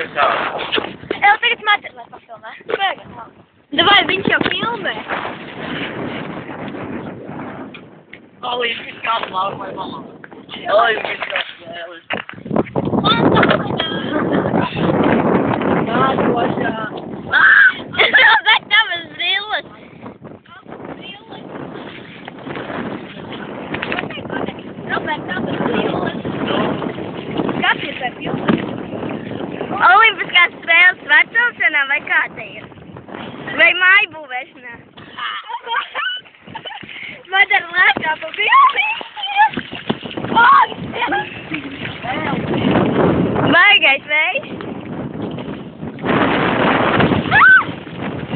Evo, tagad Madara, lai pafilmē. Pēgat, man. Davai, viņš jau filmē. Olimpiskās laukuma mamma. Olimpiskās spēles. Nākošā. Bet tavas brilles. Robert, tavas brilles. Skaties ar brilles. Olimpiskās spēles svarcelšanā vai kā te ir? Vai māju būvēšanā? Madara lēkā pa bildīties! Baigais vējš!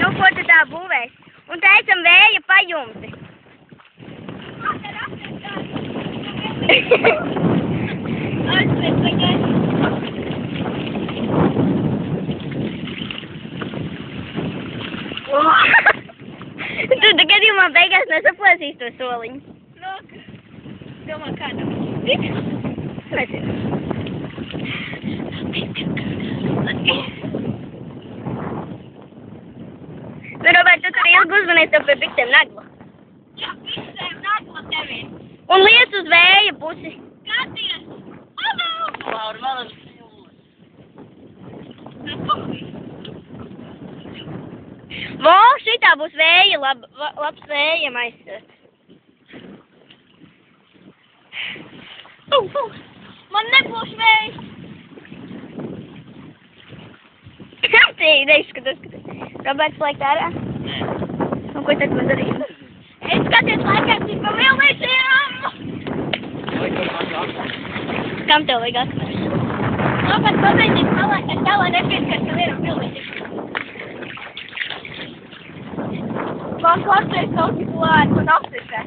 Nu, ko tu tā būvēs? Un taisam vēja pajumti. Tu gadījumā beigās nesaplēsīs to soliņu. Nu, domā, kā nav. Nezinu. Nu, Robert, tu tur ilgi uzmanies tev pie biktēm nagla. Jā, biktēm nagla tevi. Un liec uz vēja pusi. Skaties! Laura, vēl Vo, šitā būs vēja, labs vējam aizsards. Man nebūs vējs. Kāpēc neizskatās, ka Roberts laik ārā? Nē. Un ko tad man darīt? Es skaties laikam tik pa vilnīšiem! Kam tev vajag atmest? Robert, pabeidīt, es tā, lai nepieskars nevienam vilnīšiem. Man klausēs kaut kas lēni, man apsisē.